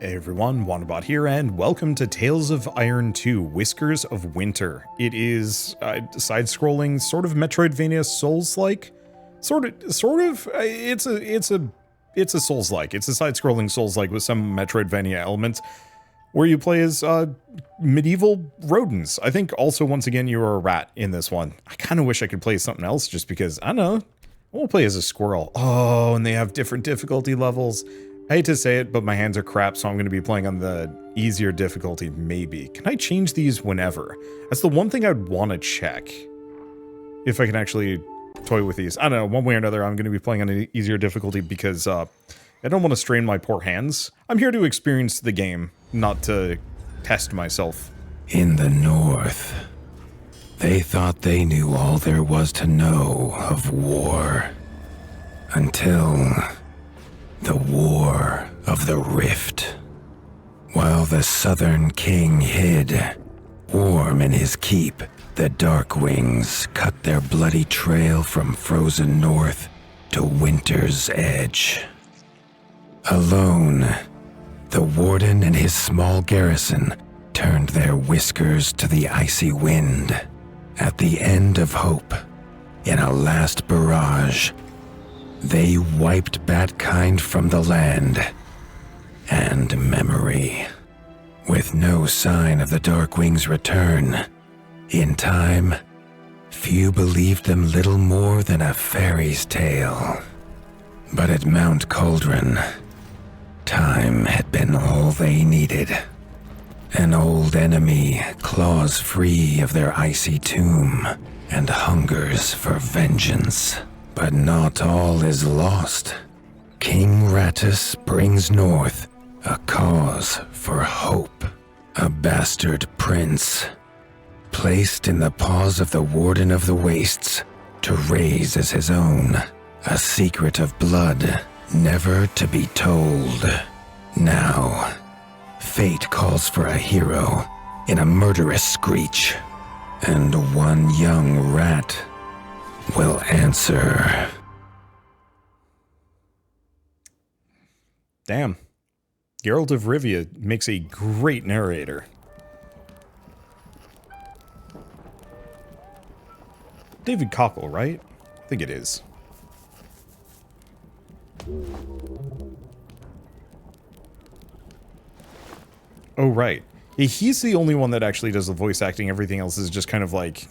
Hey everyone, Wanderbot here, and welcome to Tales of Iron 2: Whiskers of Winter. It is side-scrolling, sort of Metroidvania Souls-like. Sort of. It's a Souls-like. It's a side-scrolling Souls-like with some Metroidvania elements, where you play as medieval rodents. I think also once again you are a rat in this one. I kind of wish I could play something else, just because I don't know. I won't play as a squirrel. Oh, and they have different difficulty levels. I hate to say it, but my hands are crap, so I'm going to be playing on the easier difficulty, maybe. Can I change these whenever? That's the one thing I'd want to check. If I can actually toy with these. I don't know, one way or another, I'm going to be playing on an easier difficulty because I don't want to strain my poor hands. I'm here to experience the game, not to test myself. In the north, they thought they knew all there was to know of war. Until the War of the Rift. While the Southern King hid, warm in his keep, the Darkwings cut their bloody trail from frozen north to winter's edge. Alone, the Warden and his small garrison turned their whiskers to the icy wind. At the end of hope, in a last barrage, they wiped Batkind from the land and memory. With no sign of the Darkwing's return, in time, few believed them little more than a fairy's tale. But at Mount Cauldron, time had been all they needed. An old enemy claws free of their icy tomb and hungers for vengeance. But not all is lost. King Rattus brings north a cause for hope. A bastard prince, placed in the paws of the Warden of the Wastes to raise as his own. A secret of blood never to be told. Now, fate calls for a hero in a murderous screech. And one young rat will answer. Damn. Geralt of Rivia makes a great narrator. David Cockle, right? I think it is. Oh, right. He's the only one that actually does the voice acting. Everything else is just kind of like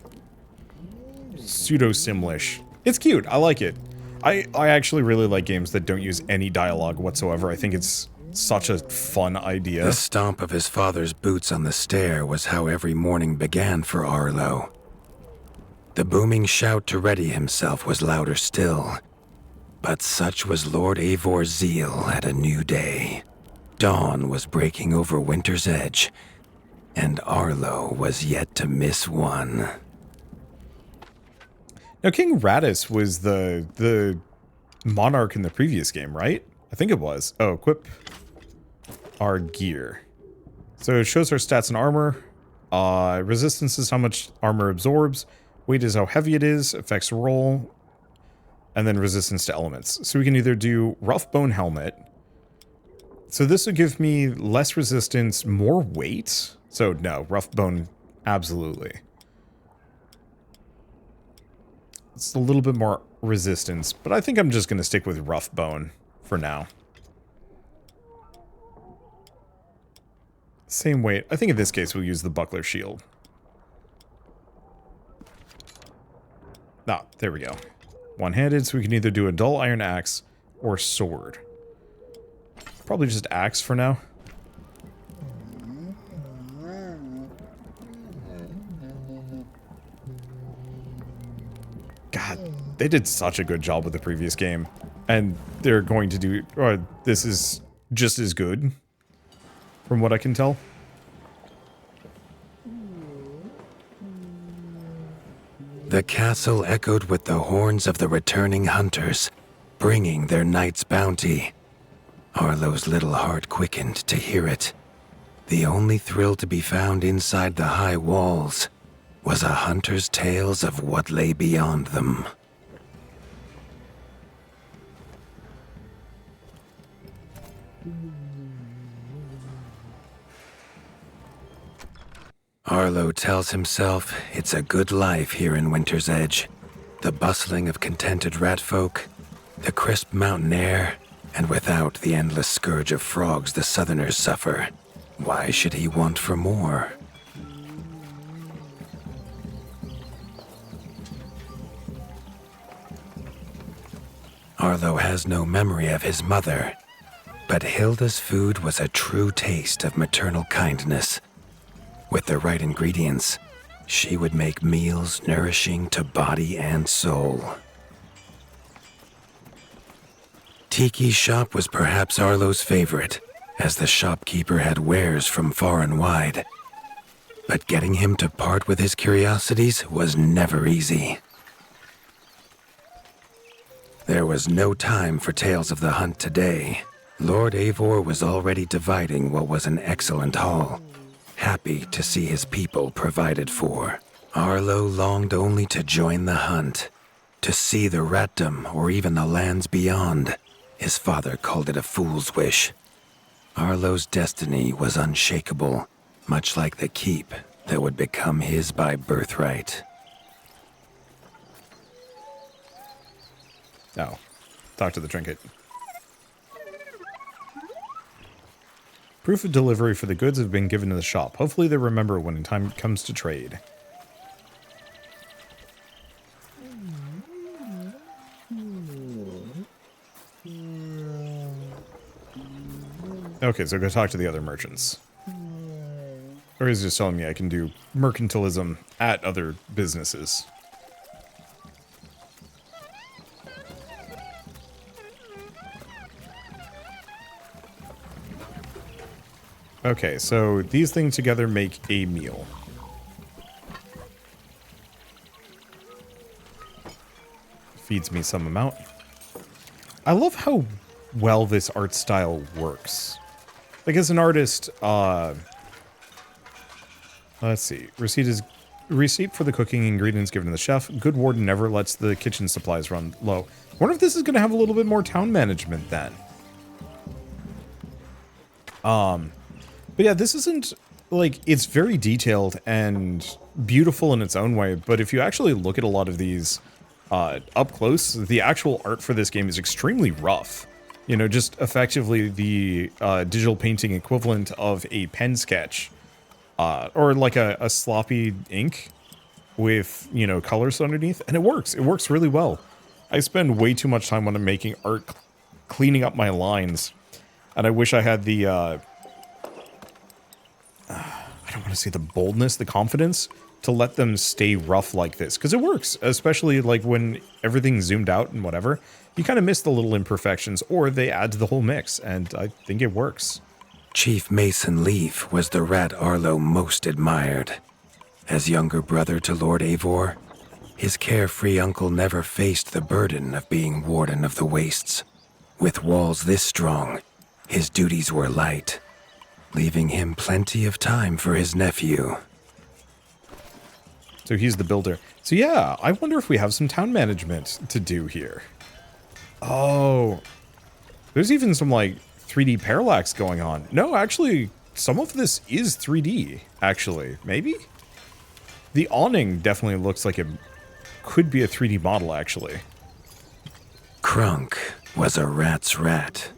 pseudo-simlish. It's cute. I like it. I actually really like games that don't use any dialogue whatsoever. I think it's such a fun idea. The stomp of his father's boots on the stair was how every morning began for Arlo. The booming shout to ready himself was louder still. But such was Lord Eivor's zeal at a new day. Dawn was breaking over winter's edge, and Arlo was yet to miss one. Now, King Rattus was the monarch in the previous game, right? I think it was. Oh, equip our gear. So it shows our stats and armor. Resistance is how much armor absorbs. Weight is how heavy it is. Affects roll. And then resistance to elements. So we can either do rough bone helmet. So this would give me less resistance, more weight. So no, rough bone, absolutely. It's a little bit more resistance, but I think I'm just going to stick with rough bone for now. Same weight. I think in this case we'll use the buckler shield. Ah, there we go. One-handed, so we can either do a dull iron axe or sword. Probably just axe for now. God, they did such a good job with the previous game. And they're going to do... Or this is just as good, from what I can tell. The castle echoed with the horns of the returning hunters, bringing their night's bounty. Arlo's little heart quickened to hear it. The only thrill to be found inside the high walls was a hunter's tales of what lay beyond them. Arlo tells himself it's a good life here in Winter's Edge. The bustling of contented rat folk, the crisp mountain air, and without the endless scourge of frogs the southerners suffer. Why should he want for more? Arlo has no memory of his mother, but Hilda's food was a true taste of maternal kindness. With the right ingredients, she would make meals nourishing to body and soul. Tiki's shop was perhaps Arlo's favorite, as the shopkeeper had wares from far and wide. But getting him to part with his curiosities was never easy. There was no time for tales of the hunt today. Lord Eivor was already dividing what was an excellent haul, happy to see his people provided for. Arlo longed only to join the hunt, to see the ratdom or even the lands beyond. His father called it a fool's wish. Arlo's destiny was unshakable, much like the keep that would become his by birthright. Oh, talk to the trinket. Proof of delivery for the goods have been given to the shop. Hopefully they remember when time comes to trade. Okay, so go talk to the other merchants. Or he's just telling me I can do mercantilism at other businesses. Okay, so these things together make a meal. Feeds me some amount. I love how well this art style works. Like, as an artist, let's see. Receipt for the cooking ingredients given to the chef. Good Warden never lets the kitchen supplies run low. I wonder if this is going to have a little bit more town management then. But yeah, this isn't, like, it's very detailed and beautiful in its own way, but if you actually look at a lot of these up close, the actual art for this game is extremely rough. You know, just effectively the digital painting equivalent of a pen sketch, or like a sloppy ink with, you know, colors underneath, and it works. It works really well. I spend way too much time when I'm making art cleaning up my lines, and I wish I had the I don't want to say the boldness, the confidence to let them stay rough like this. Because it works, especially like when everything's zoomed out and whatever. You kind of miss the little imperfections, or they add to the whole mix, and I think it works. Chief Mason Leaf was the rat Arlo most admired. As younger brother to Lord Eivor, his carefree uncle never faced the burden of being Warden of the Wastes. With walls this strong, his duties were light, leaving him plenty of time for his nephew. So he's the builder. So yeah, I wonder if we have some town management to do here. Oh, there's even some like 3D parallax going on. No, actually, some of this is 3D, actually. Maybe? The awning definitely looks like it could be a 3D model, actually. Crunk was a rat's rat,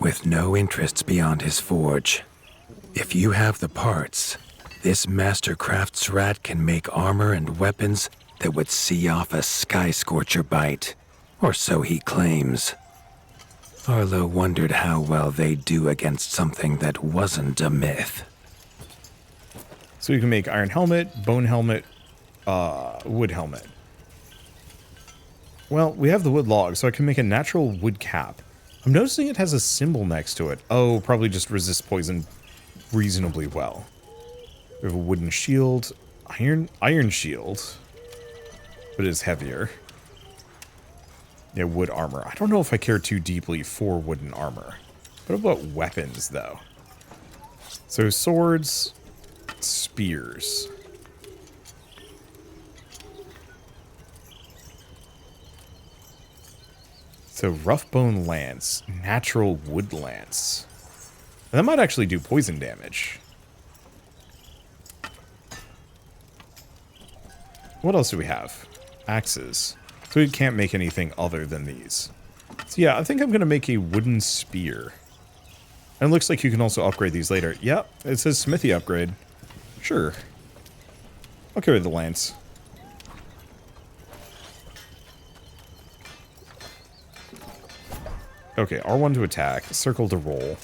with no interests beyond his forge. If you have the parts, this Mastercraft's rat can make armor and weapons that would see off a sky scorcher bite, or so he claims. Arlo wondered how well they'd do against something that wasn't a myth. So you can make iron helmet, bone helmet, wood helmet. Well, we have the wood log, so I can make a natural wood cap. I'm noticing it has a symbol next to it. Oh, probably just resists poison reasonably well. We have a wooden shield, iron shield, but it's heavier. Yeah, wood armor. I don't know if I care too deeply for wooden armor. What about weapons, though? So swords, spears. So rough bone lance, natural wood lance. And that might actually do poison damage. What else do we have? Axes. So we can't make anything other than these. So yeah, I think I'm going to make a wooden spear. And it looks like you can also upgrade these later. Yep, it says smithy upgrade. Sure. I'll carry the lance. Okay, R1 to attack, circle to roll.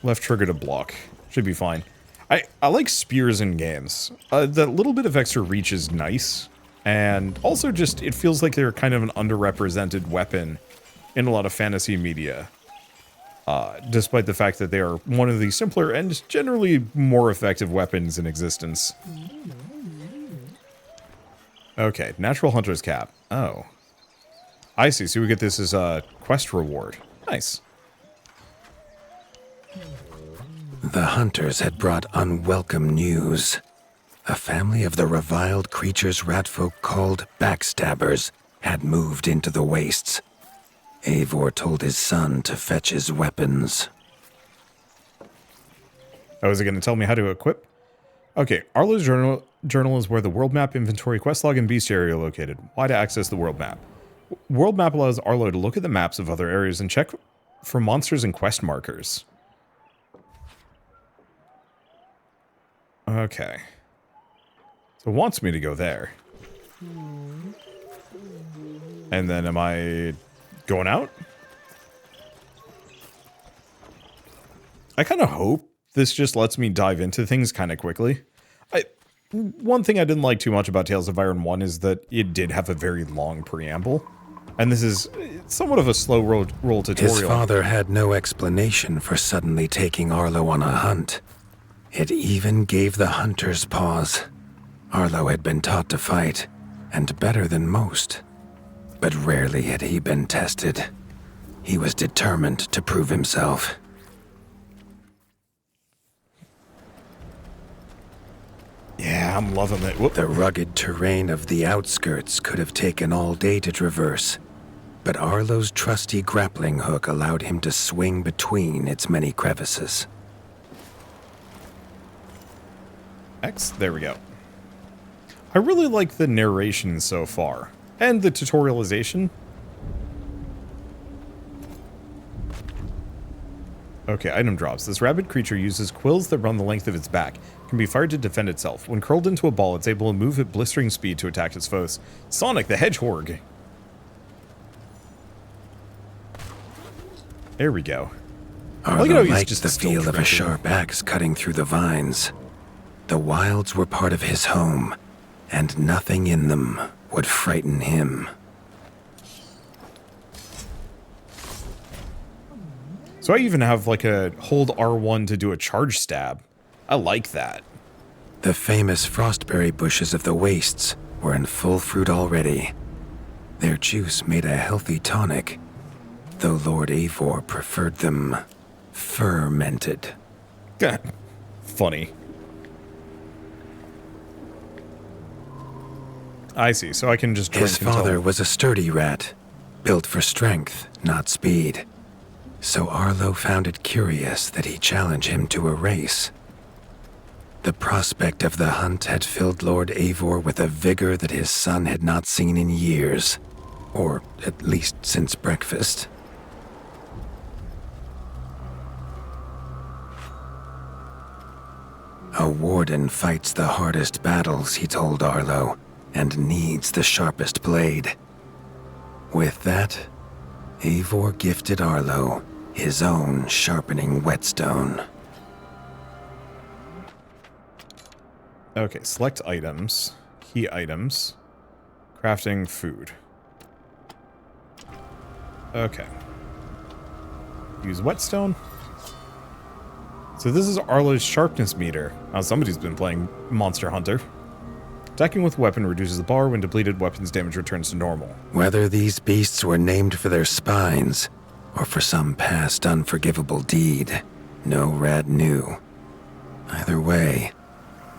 Left trigger to block. Should be fine. I like spears in games. The little bit of extra reach is nice. And also just, it feels like they're kind of an underrepresented weapon in a lot of fantasy media. Despite the fact that they are one of the simpler and generally more effective weapons in existence. Okay, natural hunter's cap. Oh. I see, so we get this as a quest reward. Nice. The hunters had brought unwelcome news. A family of the reviled creatures ratfolk called backstabbers had moved into the wastes. Eivor told his son to fetch his weapons. Oh, is it going to tell me how to equip? Okay, Arlo's journal is where the world map, inventory, quest log, and bestiary are located. Why to access the world map? World map allows Arlo to look at the maps of other areas and check for monsters and quest markers. Okay. So it wants me to go there. And then am I going out? I kind of hope this just lets me dive into things kind of quickly. One thing I didn't like too much about Tales of Iron 1 is that it did have a very long preamble. And this is somewhat of a slow roll tutorial. His father had no explanation for suddenly taking Arlo on a hunt. It even gave the hunters pause. Arlo had been taught to fight, and better than most. But rarely had he been tested. He was determined to prove himself. Yeah, I'm loving it. Whoop. The rugged terrain of the outskirts could have taken all day to traverse, but Arlo's trusty grappling hook allowed him to swing between its many crevices. X, there we go. I really like the narration so far, and the tutorialization. Okay, item drops. This rabid creature uses quills that run the length of its back. Can be fired to defend itself. When curled into a ball, it's able to move at blistering speed to attack its foes. Sonic the Hedgehog. There we go. Arlo liked the feel of a sharp axe cutting through the vines. The wilds were part of his home, and nothing in them would frighten him. So I even have like a hold R1 to do a charge stab. I like that. The famous frostberry bushes of the wastes were in full fruit already. Their juice made a healthy tonic, though Lord Eivor preferred them fermented. Funny. I see, so I can just drink. His father was a sturdy rat, built for strength, not speed. So Arlo found it curious that he challenge him to a race. The prospect of the hunt had filled Lord Eivor with a vigor that his son had not seen in years, or at least since breakfast. A warden fights the hardest battles, he told Arlo, and needs the sharpest blade. With that, Eivor gifted Arlo his own sharpening whetstone. Okay, select items, key items, crafting food. Okay. Use whetstone. So this is Arlo's sharpness meter. Now somebody's been playing Monster Hunter. Attacking with weapon reduces the bar. When depleted, weapons damage returns to normal. Whether these beasts were named for their spines, or for some past unforgivable deed, no rat knew. Either way,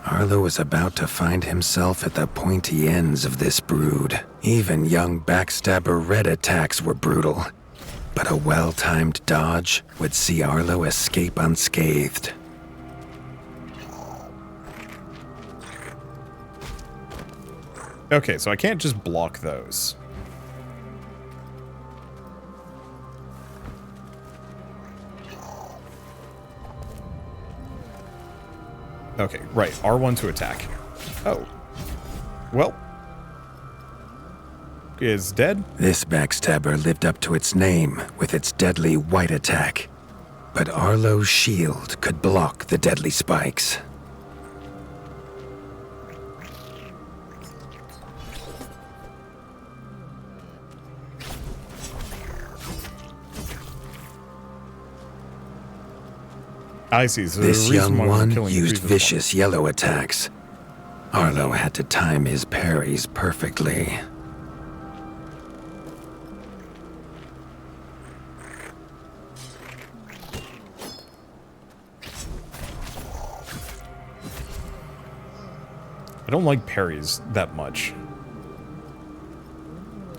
Arlo was about to find himself at the pointy ends of this brood. Even young backstabber red attacks were brutal, but a well-timed dodge would see Arlo escape unscathed. Okay, so I can't just block those. Okay, right. R1 to attack. Oh. Well. Is dead? This backstabber lived up to its name with its deadly white attack. But Arlo's shield could block the deadly spikes. I see. So This the reason young why one we're killing used the vicious yellow attacks. Arlo had to time his parries perfectly. I don't like parries that much.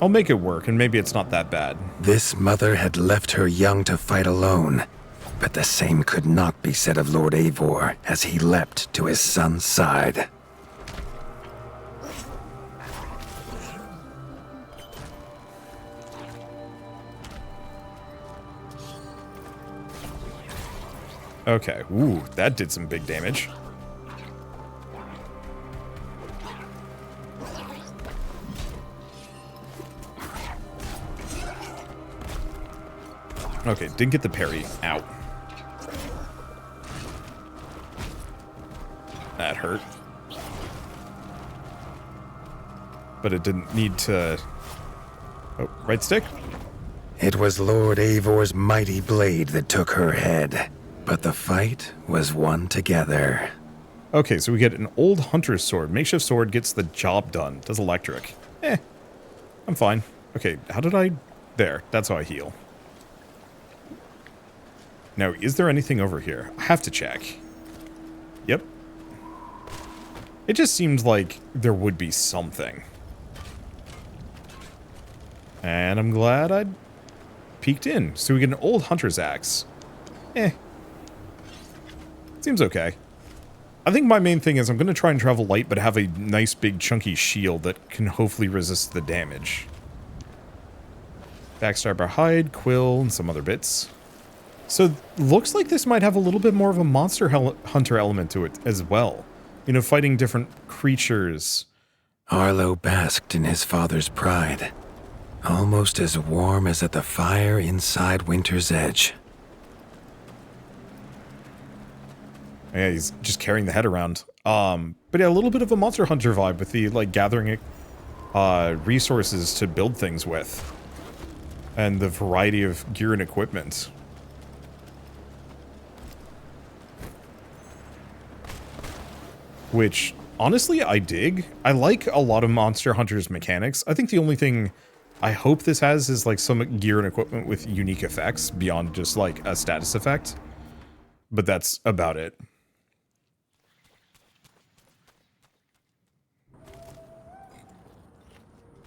I'll make it work, and maybe it's not that bad. This mother had left her young to fight alone, but the same could not be said of Lord Eivor as he leapt to his son's side. Okay. Ooh, that did some big damage. Okay, didn't get the parry. Ow. That hurt. But it didn't need to... Oh, right stick? It was Lord Eivor's mighty blade that took her head, but the fight was won together. Okay, so we get an old hunter's sword. Makeshift sword gets the job done. Does electric. I'm fine. Okay, how did I... There, that's how I heal. Now, is there anything over here? I have to check. Yep. It just seems like there would be something. And I'm glad I peeked in. So we get an old hunter's axe. Seems okay. I think my main thing is I'm going to try and travel light, but have a nice big chunky shield that can hopefully resist the damage. Backstabber hide, quill, and some other bits. So, looks like this might have a little bit more of a monster hunter element to it as well. You know, fighting different creatures. Arlo basked in his father's pride, almost as warm as at the fire inside Winter's Edge. Yeah, he's just carrying the head around. But yeah, a little bit of a monster hunter vibe with the, like, gathering resources to build things with. And the variety of gear and equipment. Which, honestly, I dig. I like a lot of Monster Hunter's mechanics. I think the only thing I hope this has is, like, some gear and equipment with unique effects beyond just, like, a status effect. But that's about it.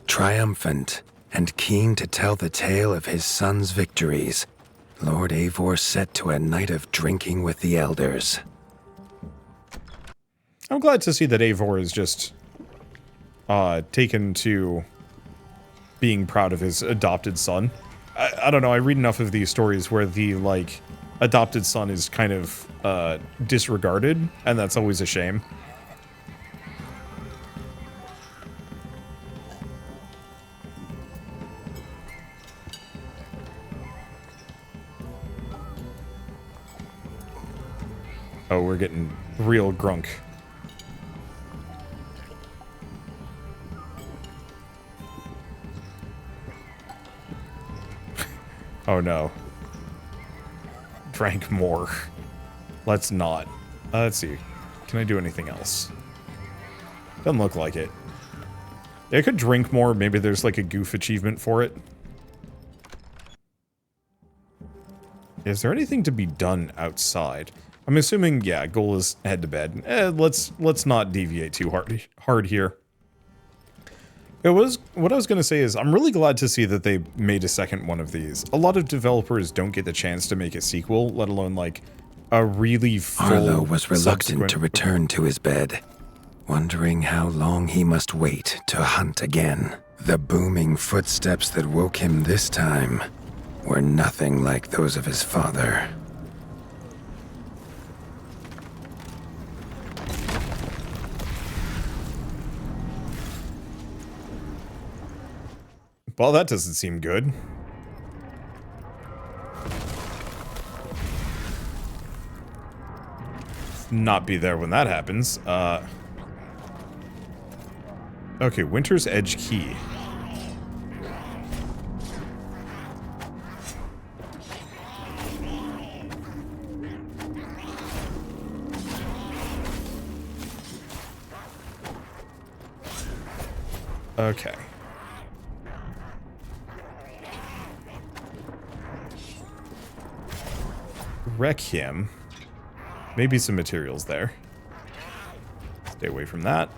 Triumphant and keen to tell the tale of his son's victories, Lord Eivor set to a night of drinking with the elders. I'm glad to see that Eivor is just taken to being proud of his adopted son. I don't know, I read enough of these stories where the, like, adopted son is kind of disregarded, and that's always a shame. Oh, we're getting real grunk. Oh no. Drank more. Let's not. Let's see. Can I do anything else? Doesn't look like it. Yeah, I could drink more. Maybe there's like a goof achievement for it. Is there anything to be done outside? I'm assuming, yeah, goal is head to bed. Let's not deviate too hard here. What I was going to say is I'm really glad to see that they made a second one of these. A lot of developers don't get the chance to make a sequel, let alone like a really full Arlo was reluctant to return to his bed. wondering how long he must wait to hunt again. The booming footsteps that woke him this time were nothing like those of his father. Well, that doesn't seem good. Let's not be there when that happens. Okay, Winter's Edge Key. Okay. Wreck him. Maybe some materials there. Stay away from that.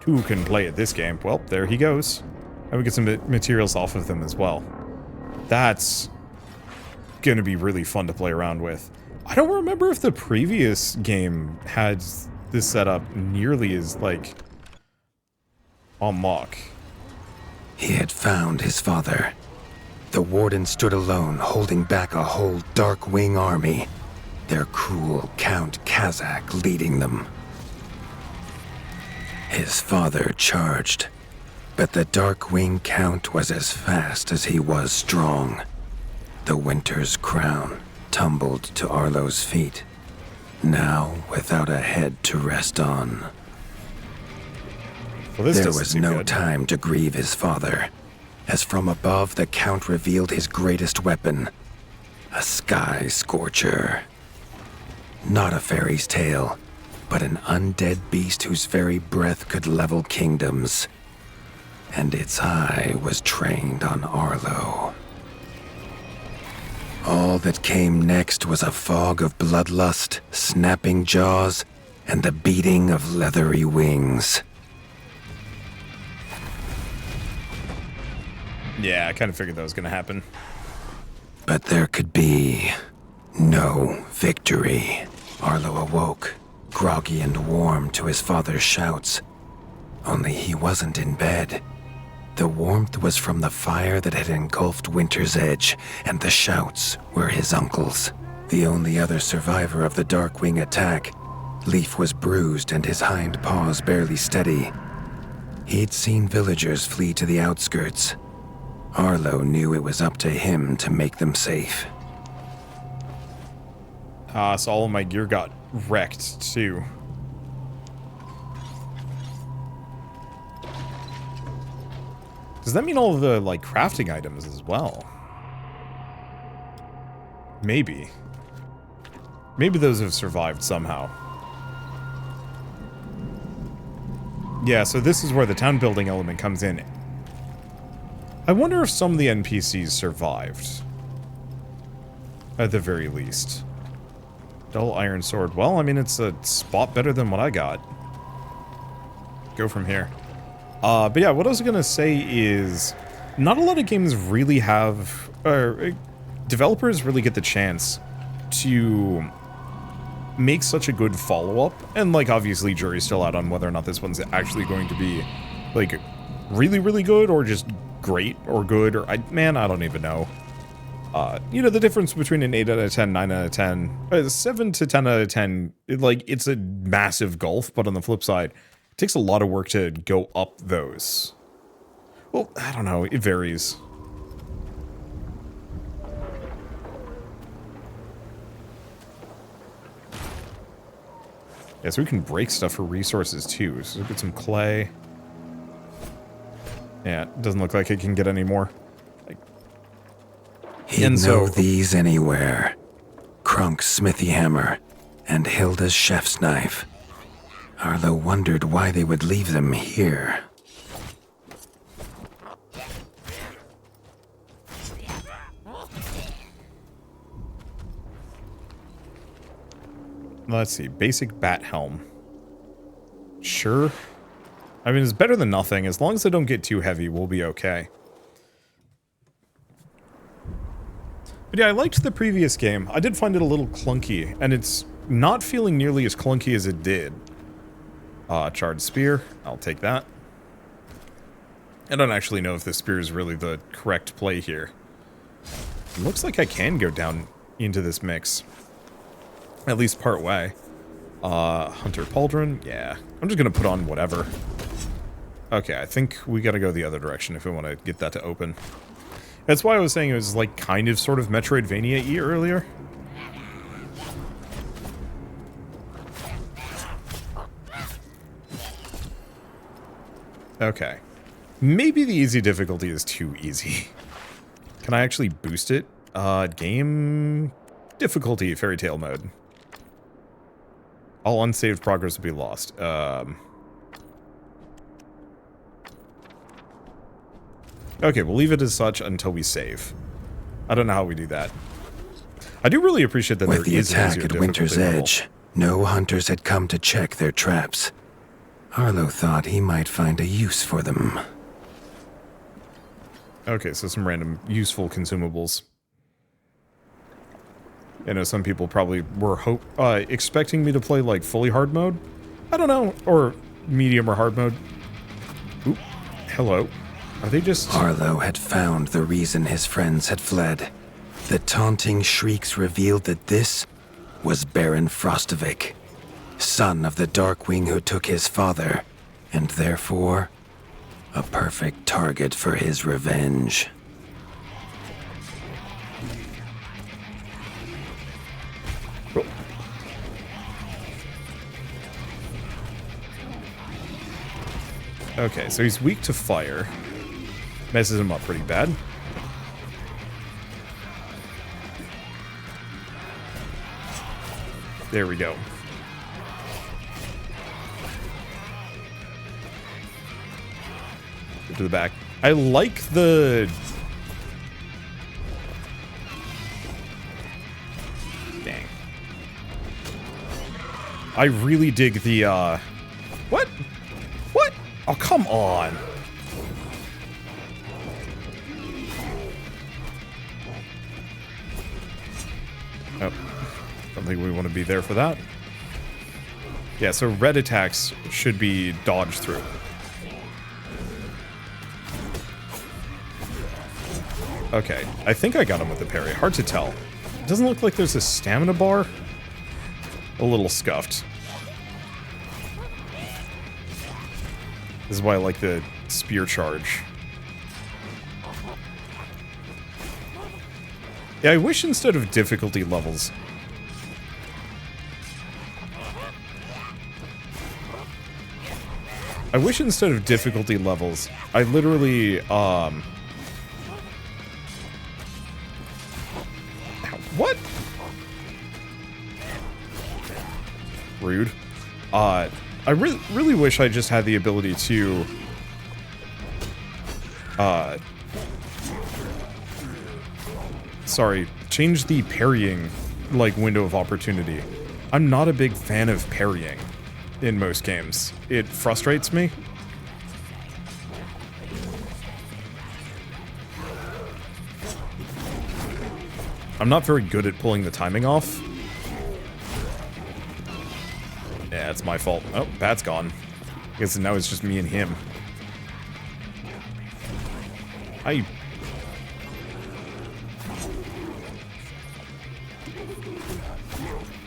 Who can play at this game? Well, there he goes. And we get some materials off of them as well. That's gonna be really fun to play around with. I don't remember if the previous game had this setup nearly as, like, on lock. He had found his father. The Warden stood alone, holding back a whole Darkwing army, their cruel Count Kazak leading them. His father charged, but the Darkwing Count was as fast as he was strong. The Winter's crown tumbled to Arlo's feet, now without a head to rest on. Well, there was no time to grieve his father, as from above the Count revealed his greatest weapon, a sky scorcher. Not a fairy's tale, but an undead beast whose very breath could level kingdoms. And its eye was trained on Arlo. All that came next was a fog of bloodlust, snapping jaws, and the beating of leathery wings. Yeah, I kind of figured that was going to happen. But there could be no victory. Arlo awoke, groggy and warm to his father's shouts. Only he wasn't in bed. The warmth was from the fire that had engulfed Winter's Edge, and the shouts were his uncle's. The only other survivor of the Darkwing attack, Leaf was bruised and his hind paws barely steady. He'd seen villagers flee to the outskirts. Arlo knew it was up to him to make them safe. So all of my gear got wrecked, too. Does that mean all of the, like, crafting items as well? Maybe. Maybe those have survived somehow. Yeah, so this is where the town building element comes in. I wonder if some of the NPCs survived. At the very least. Dull iron sword. Well, I mean, it's a spot better than what I got. Go from here. But yeah, what I was gonna say is, not a lot of games really have, developers really get the chance to make such a good follow-up, and like obviously jury's still out on whether or not this one's actually going to be like really, really good, or just great or good, or I don't even know. You know, the difference between an 8 out of 10, 9 out of 10, 7 to 10 out of 10, it's a massive gulf, but on the flip side, it takes a lot of work to go up those. Well, I don't know, it varies. Yeah, so we can break stuff for resources too. So get some clay. Yeah, it doesn't look like it can get any more. He'd know these anywhere. Krunk's smithy hammer and Hilda's chef's knife. Arlo wondered why they would leave them here. Let's see, basic bat helm. Sure. I mean, it's better than nothing. As long as they don't get too heavy, we'll be okay. But yeah, I liked the previous game. I did find it a little clunky, and it's not feeling nearly as clunky as it did. Charred spear. I'll take that. I don't actually know if this spear is really the correct play here. It looks like I can go down into this mix. At least part way. Hunter Pauldron. Yeah. I'm just going to put on whatever. Okay, I think we got to go the other direction if we want to get that to open. That's why I was saying it was like kind of sort of Metroidvania-y earlier. Okay. Maybe the easy difficulty is too easy. Can I actually boost it? Game difficulty, fairy tale mode. All unsaved progress will be lost. Okay, we'll leave it as such until we save. I don't know how we do that. I do really appreciate that with there the is attack easier at difficulty Winter's level. Edge, no hunters had come to check their traps. Arlo thought he might find a use for them. Okay, so some random useful consumables. I know some people probably were expecting me to play like fully hard mode. I don't know, or medium or hard mode. Oop, hello. Are they just... Arlo had found the reason his friends had fled. The taunting shrieks revealed that this was Baron Frostovik, son of the Darkwing who took his father, and therefore a perfect target for his revenge. Oh. Okay, so he's weak to fire. Messes him up pretty bad. There we go. Get to the back. I like the... Dang. I really dig the, What? What? Oh, come on. Oh, don't think we want to be there for that. Yeah, so red attacks should be dodged through. Okay, I think I got him with the parry. Hard to tell. It doesn't look like there's a stamina bar. A little scuffed. This is why I like the spear charge. Yeah, I wish instead of difficulty levels... I wish instead of difficulty levels, I literally, What? Rude. I really wish I just had the ability to, sorry, change the parrying, like, window of opportunity. I'm not a big fan of parrying in most games. It frustrates me. I'm not very good at pulling the timing off. Yeah, it's my fault. Oh, Bat's gone. I guess now it's just me and him.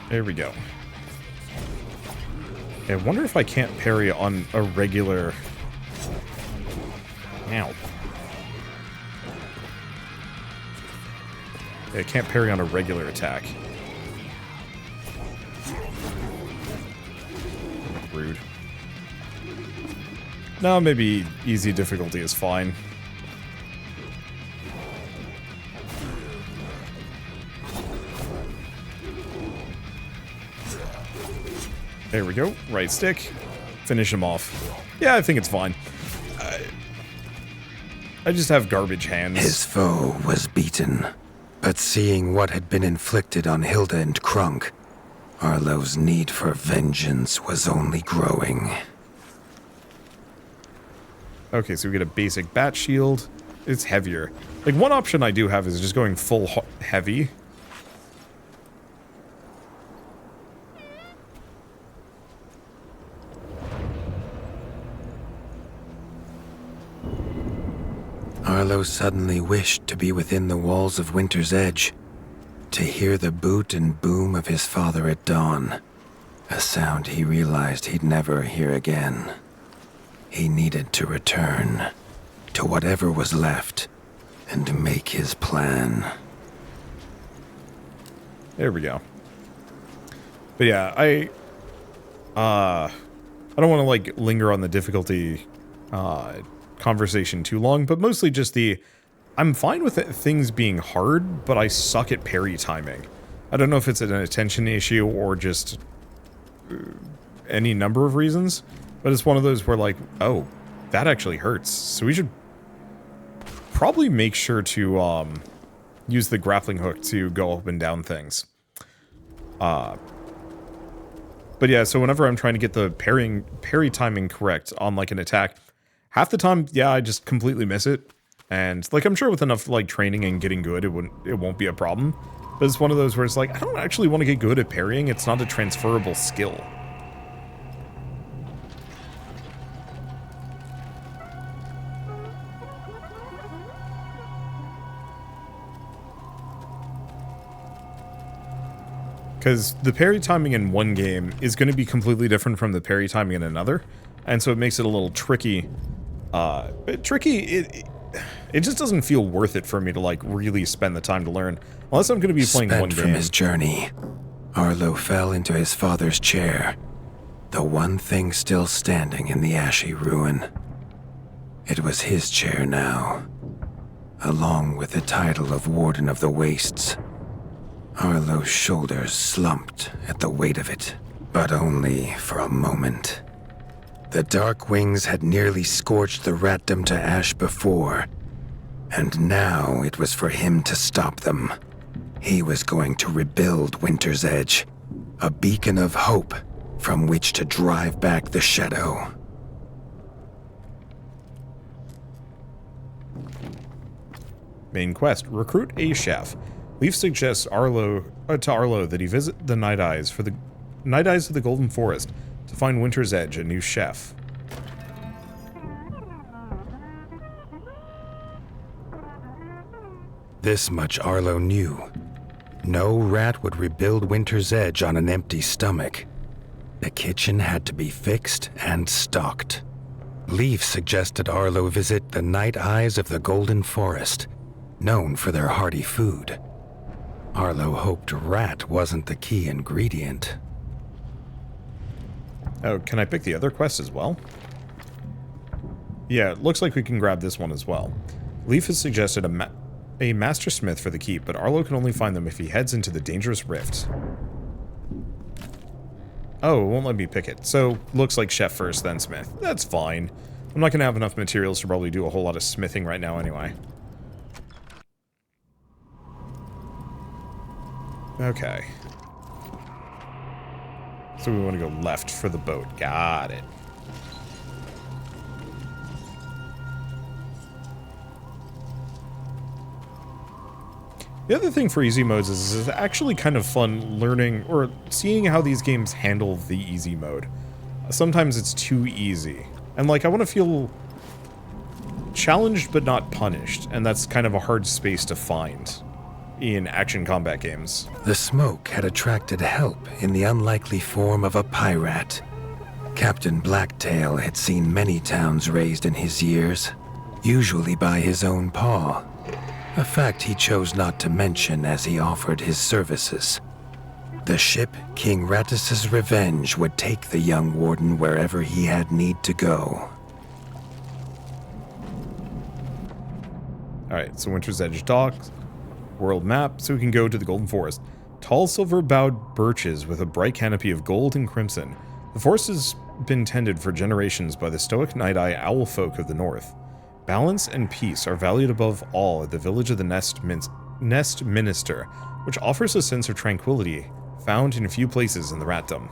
There we go. I wonder if I can't parry on a regular... Ow. I can't parry on a regular attack. Rude. No, maybe easy difficulty is fine. There we go. Right stick. Finish him off. Yeah, I think it's fine. I just have garbage hands. His foe was beaten, but seeing what had been inflicted on Hilda and Krunk, Arlo's need for vengeance was only growing. Okay, so we get a basic bat shield. It's heavier. Like, one option I do have is just going full heavy. Arlo suddenly wished to be within the walls of Winter's Edge, to hear the boot and boom of his father at dawn, a sound he realized he'd never hear again. He needed to return to whatever was left and make his plan. There we go. But yeah, I don't want to like linger on the difficulty conversation too long, but mostly just I'm fine with things being hard, but I suck at parry timing. I don't know if it's an attention issue or just any number of reasons, but it's one of those where like, oh, that actually hurts. So we should probably make sure to use the grappling hook to go up and down things. But yeah, so whenever I'm trying to get the parry timing correct on like an attack, half the time, yeah, I just completely miss it. And like I'm sure with enough like training and getting good, it won't be a problem. But it's one of those where it's like I don't actually want to get good at parrying. It's not a transferable skill. Because the parry timing in one game is going to be completely different from the parry timing in another. And so it makes it a little tricky. It just doesn't feel worth it for me to like really spend the time to learn. Unless I'm going to be playing one game. From his journey, Arlo fell into his father's chair, the one thing still standing in the ashy ruin. It was his chair now, along with the title of Warden of the Wastes. Arlo's shoulders slumped at the weight of it, but only for a moment. The dark wings had nearly scorched the ratdom to ash before, and now it was for him to stop them. He was going to rebuild Winter's Edge, a beacon of hope from which to drive back the shadow. Main quest: recruit a chef. Leaf suggests to Arlo that he visit the Night Eyes of the Golden Forest to find Winter's Edge, a new chef. This much Arlo knew. No rat would rebuild Winter's Edge on an empty stomach. The kitchen had to be fixed and stocked. Leaf suggested Arlo visit the Night Eyes of the Golden Forest, known for their hearty food. Arlo hoped rat wasn't the key ingredient. Oh, can I pick the other quest as well? Yeah, it looks like we can grab this one as well. Leaf has suggested a master smith for the keep, but Arlo can only find them if he heads into the dangerous rift. Oh, it won't let me pick it. So, looks like chef first, then smith. That's fine. I'm not going to have enough materials to probably do a whole lot of smithing right now anyway. Okay. So we want to go left for the boat. Got it. The other thing for easy modes is it's actually kind of fun learning or seeing how these games handle the easy mode. Sometimes it's too easy. And like, I want to feel challenged but not punished, and that's kind of a hard space to find in action combat games. The smoke had attracted help in the unlikely form of a pirate. Captain Blacktail had seen many towns razed in his years, usually by his own paw. A fact he chose not to mention as he offered his services. The ship King Rattus's Revenge would take the young warden wherever he had need to go. Alright, so Winter's Edge docks. World map, so we can go to the Golden Forest. Tall silver-boughed birches with a bright canopy of gold and crimson. The forest has been tended for generations by the stoic night-eye owl folk of the north. Balance and peace are valued above all at the village of the Nest Minister, which offers a sense of tranquility found in few places in the ratdom.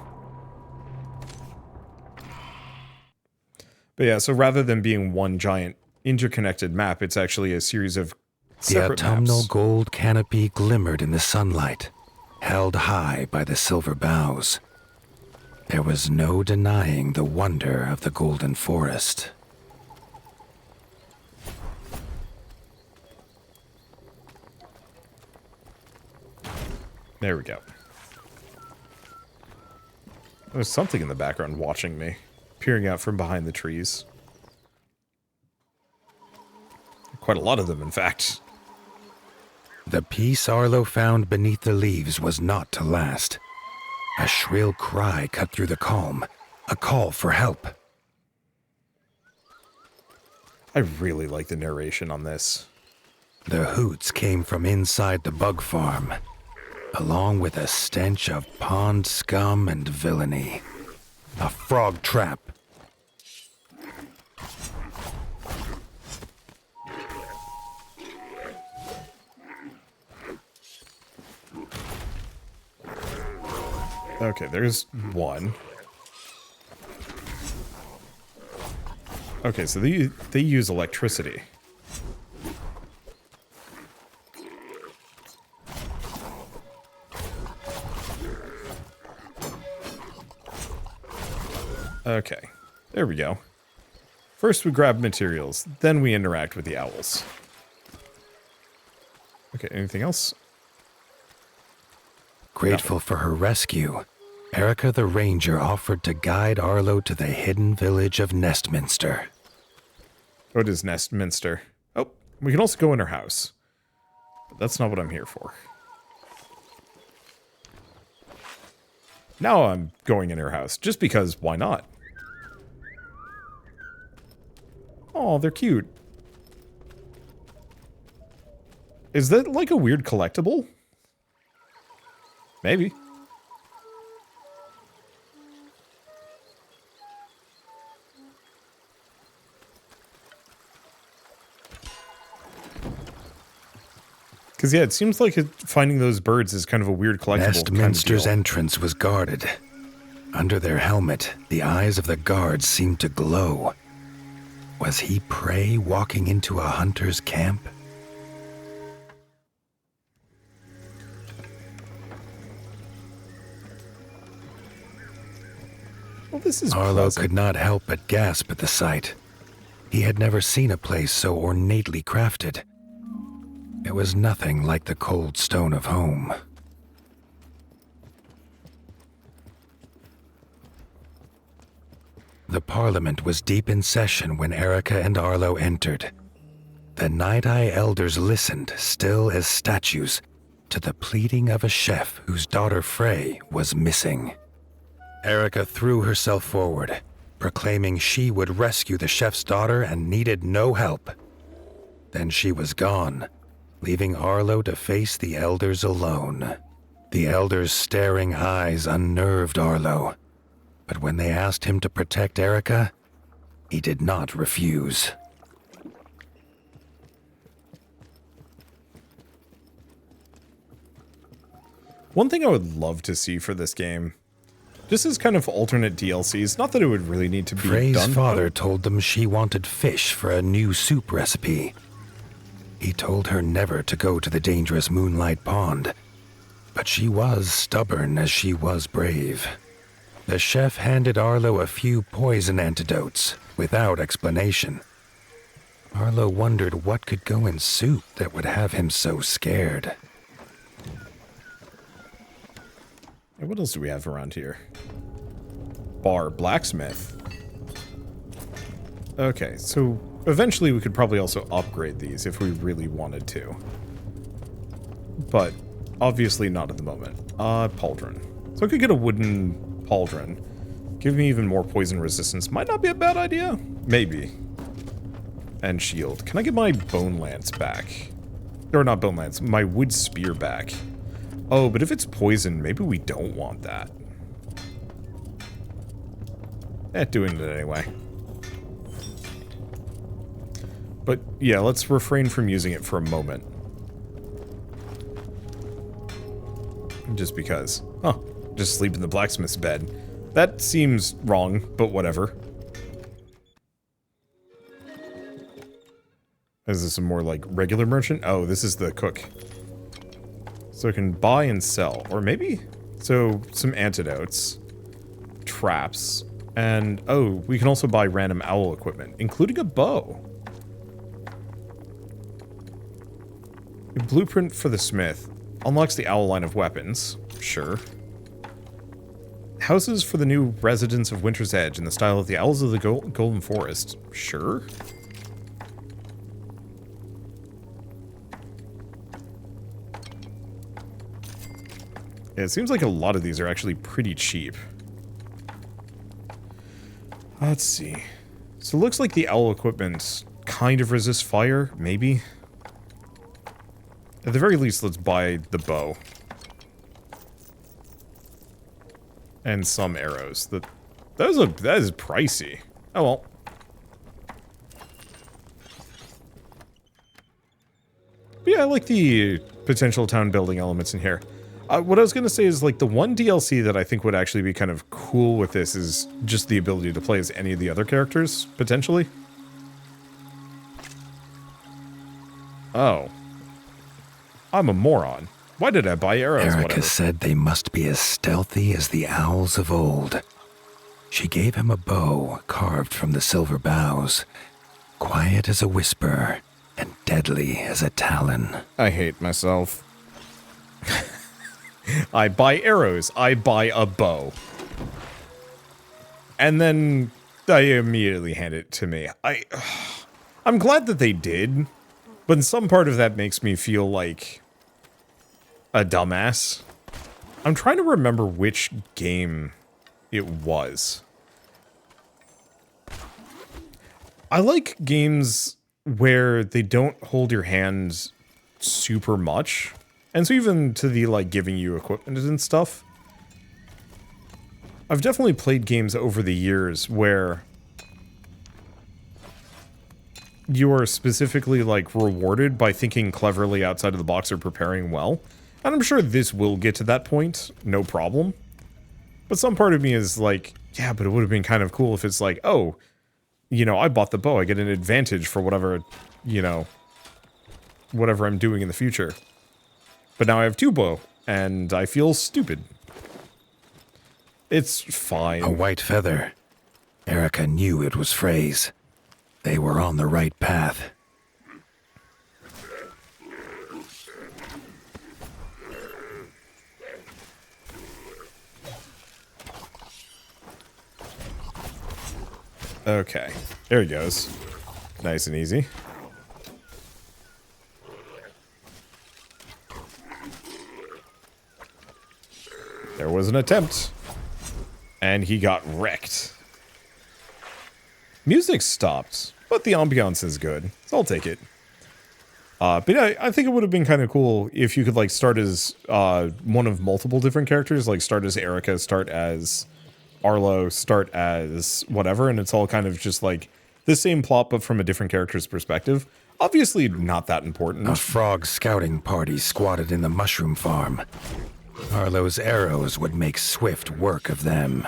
But yeah, so rather than being one giant interconnected map, it's actually a series of separate The autumnal maps. gold canopy glimmered in the sunlight, held high by the silver boughs. There was no denying the wonder of the Golden Forest. There we go. There's something in the background watching me, peering out from behind the trees. Quite a lot of them, in fact. The peace Arlo found beneath the leaves was not to last. A shrill cry cut through the calm, a call for help. I really like the narration on this. The hoots came from inside the bug farm, along with a stench of pond scum and villainy. A frog trap. Okay, there's one. Okay, so they use electricity. Okay, there we go. First we grab materials, then we interact with the owls. Okay, anything else? Grateful for her rescue, Erica the Ranger offered to guide Arlo to the hidden village of Nestminster. What is Nestminster? Oh, we can also go in her house. But that's not what I'm here for. Now I'm going in her house, just because, why not? Oh, they're cute. Is that like a weird collectible? Maybe. Because, yeah, it seems like finding those birds is kind of a weird collectible. Nestminster's entrance was guarded. Under their helmet, the eyes of the guards seemed to glow. Was he prey walking into a hunter's camp? Well, this is Arlo pleasant. could not help but gasp at the sight. He had never seen a place so ornately crafted. It was nothing like the cold stone of home. The Parliament was deep in session when Erica and Arlo entered. The Night-Eye elders listened, still as statues, to the pleading of a chef whose daughter Frey was missing. Erica threw herself forward, proclaiming she would rescue the chef's daughter and needed no help. Then she was gone, leaving Arlo to face the elders alone. The elders' staring eyes unnerved Arlo, but when they asked him to protect Erica, he did not refuse. One thing I would love to see for this game, just as kind of alternate DLCs, not that it would really need to be Frey's done. father told them she wanted fish for a new soup recipe. He told her never to go to the dangerous Moonlight Pond, but she was stubborn as she was brave. The chef handed Arlo a few poison antidotes without explanation. Arlo wondered what could go in soup that would have him so scared. Hey, what else do we have around here? Bar, blacksmith. Okay, so eventually we could probably also upgrade these if we really wanted to. But obviously not at the moment. Pauldron. So I could get a wooden pauldron. Give me even more poison resistance. Might not be a bad idea. Maybe. And shield. Can I get my bone lance back? Or not bone lance, my wood spear back. Oh, but if it's poison, maybe we don't want that. Doing it anyway. But yeah, let's refrain from using it for a moment. Just because. Oh, just sleep in the blacksmith's bed. That seems wrong, but whatever. Is this a more like regular merchant? Oh, this is the cook. So I can buy and sell, or maybe, so some antidotes, traps, and oh, we can also buy random owl equipment, including a bow. A blueprint for the smith. Unlocks the owl line of weapons. Sure. Houses for the new residents of Winter's Edge in the style of the Owls of the Golden Forest. Sure. Yeah, it seems like a lot of these are actually pretty cheap. Let's see. So it looks like the owl equipment kind of resists fire, maybe. At the very least, let's buy the bow. And some arrows. That is pricey. Oh well. But yeah, I like the potential town building elements in here. What I was going to say is, like, the one DLC that I think would actually be kind of cool with this is just the ability to play as any of the other characters, potentially. Oh. I'm a moron. Why did I buy arrows? Erica Whatever. said they must be as stealthy as the owls of old. She gave him a bow carved from the silver boughs, quiet as a whisper and deadly as a talon. I hate myself. I buy arrows. I buy a bow. And then they immediately hand it to me. I'm glad that they did, but some part of that makes me feel like a dumbass. I'm trying to remember which game it was. I like games where they don't hold your hand super much. And so even to the, like, giving you equipment and stuff. I've definitely played games over the years where you are specifically, like, rewarded by thinking cleverly outside of the box or preparing well. And I'm sure this will get to that point, no problem. But some part of me is like, yeah, but it would have been kind of cool if it's like, oh, you know, I bought the bow, I get an advantage for whatever, you know, whatever I'm doing in the future. But now I have two bow, and I feel stupid. It's fine. A white feather. Erica knew it was Frey's. They were on the right path. Okay, there he goes. Nice and easy. There was an attempt. And he got wrecked. Music stopped, but the ambiance is good, so I'll take it. But yeah, I think it would have been kind of cool if you could, like, start as one of multiple different characters, like start as Erica, start as Arlo, start as whatever, and it's all kind of just like the same plot but from a different character's perspective. Obviously not that important. A frog scouting party squatted in the mushroom farm. Arlo's arrows would make swift work of them.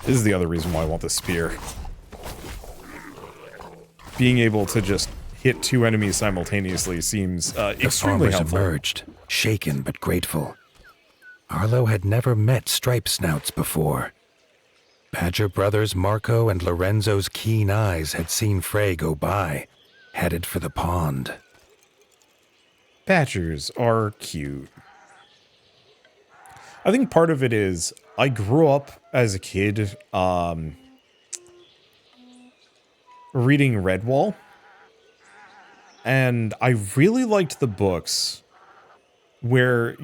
This is the other reason why I want the spear. Being able to just hit two enemies simultaneously seems extremely helpful. Emerged, shaken but grateful. Arlo had never met stripe snouts before. Badger brothers Marco and Lorenzo's keen eyes had seen Frey go by, headed for the pond. Badgers are cute. I think part of it is I grew up as a kid reading Redwall, and I really liked the books where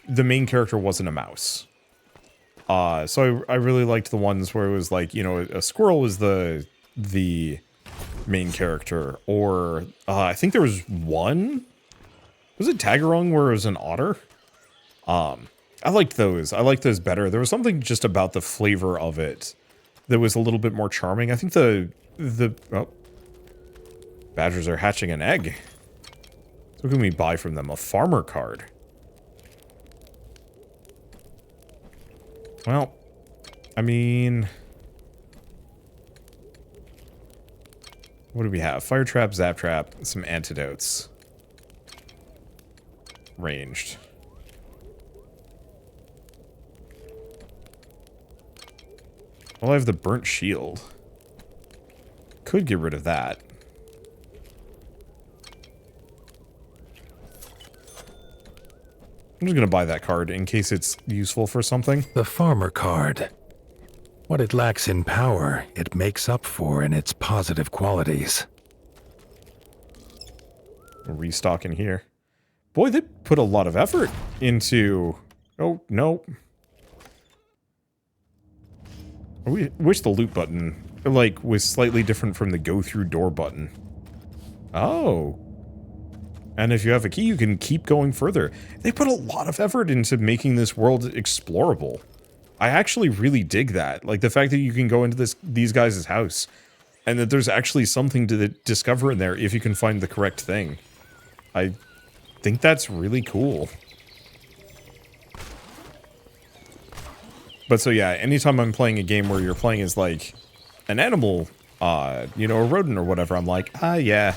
the main character wasn't a mouse. So I really liked the ones where it was like, you know, a squirrel was the main character, or I think there was one. Was it Tagarong where it was an otter? I liked those. I liked those better. There was something just about the flavor of it that was a little bit more charming. I think oh, badgers are hatching an egg. So what can we buy from them? A farmer card. Well, I mean, what do we have? Fire trap, zap trap, some antidotes. Ranged. Well, I have the burnt shield. Could get rid of that. I'm just gonna buy that card in case it's useful for something. The farmer card. What it lacks in power, it makes up for in its positive qualities. Restock in here. Boy, they put a lot of effort into... Oh, no. I wish the loot button, like, was slightly different from the go through door button. Oh. And if you have a key, you can keep going further. They put a lot of effort into making this world explorable. I actually really dig that. Like, the fact that you can go into these guys' house, and that there's actually something to discover in there if you can find the correct thing. I think that's really cool. But so yeah, anytime I'm playing a game where you're playing as like an animal, you know, a rodent or whatever, I'm like, yeah.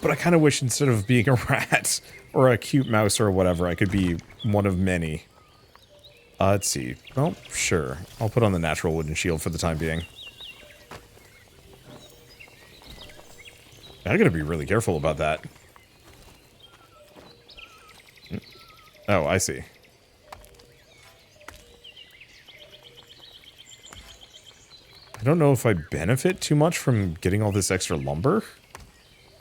But I kind of wish instead of being a rat or a cute mouse or whatever, I could be one of many. Let's see. Well, sure. I'll put on the natural wooden shield for the time being. I gotta be really careful about that. Oh, I see. I don't know if I benefit too much from getting all this extra lumber.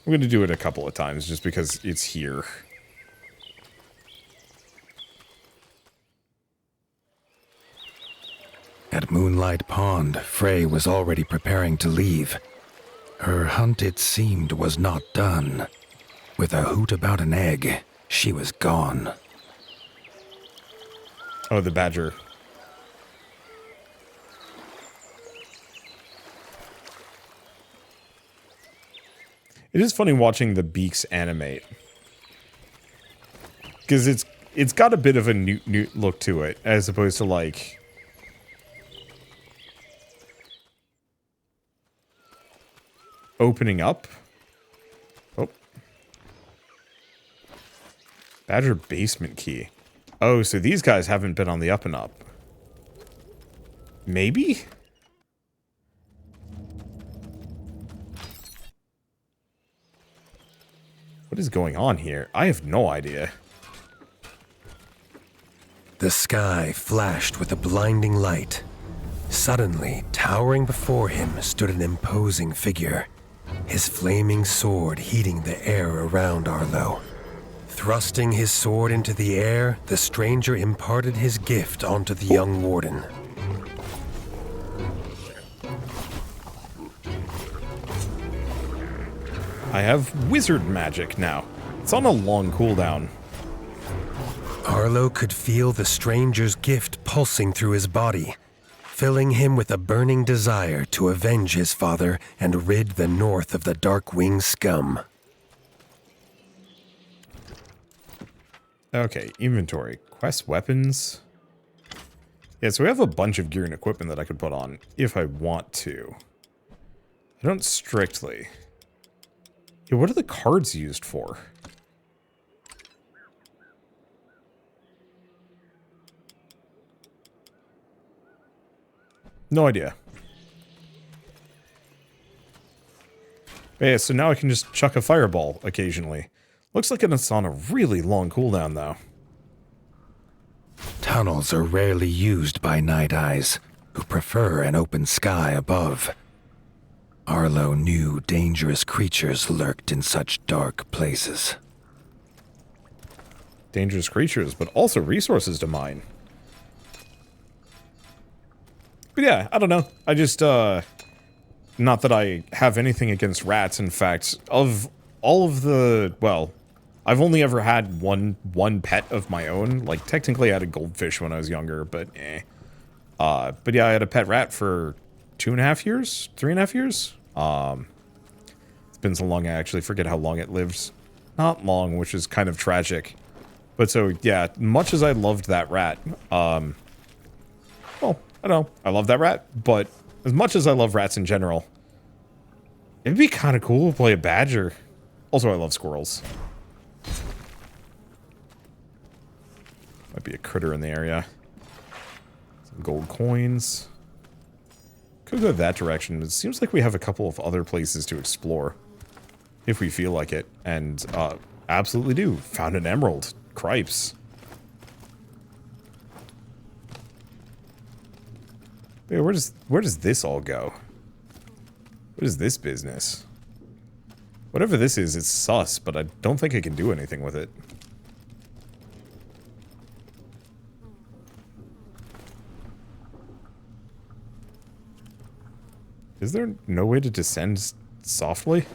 I'm going to do it a couple of times just because it's here. At Moonlight Pond, Frey was already preparing to leave. Her hunt, it seemed, was not done. With a hoot about an egg, she was gone. Oh, the badger. It is funny watching the beaks animate. Because it's got a bit of a newt look to it, as opposed to like... opening up. Oh. Badger basement key. Oh, so these guys haven't been on the up and up. Maybe? What is going on here? I have no idea. The sky flashed with a blinding light. Suddenly, towering before him stood an imposing figure, his flaming sword heating the air around Arlo. Thrusting his sword into the air, the stranger imparted his gift onto the young Warden. I have wizard magic now. It's on a long cooldown. Arlo could feel the stranger's gift pulsing through his body, filling him with a burning desire to avenge his father and rid the North of the Darkwing scum. Okay, inventory. Quest weapons. Yeah, so we have a bunch of gear and equipment that I could put on if I want to. I don't strictly. Yeah, what are the cards used for? No idea. Yeah, so now I can just chuck a fireball occasionally. Looks like it's on a really long cooldown, though. Tunnels are rarely used by Night Eyes, who prefer an open sky above. Arlo knew dangerous creatures lurked in such dark places. Dangerous creatures, but also resources to mine. But yeah, I don't know. I just, not that I have anything against rats. In fact, of all of the, well, I've only ever had one pet of my own. Like, technically I had a goldfish when I was younger, but eh. But yeah, I had a pet rat for 2.5 years? 3.5 years? It's been so long I actually forget how long it lived. Not long, which is kind of tragic. But so, yeah, much as I loved that rat, well, I don't know, I love that rat, but as much as I love rats in general, it'd be kind of cool to play a badger. Also, I love squirrels. Might be a critter in the area. Some gold coins. Could go that direction. It seems like we have a couple of other places to explore. If we feel like it. And, absolutely do. Found an emerald. Cripes. Wait, where does this all go? What is this business? Whatever this is, it's sus, but I don't think I can do anything with it. Is there no way to descend softly?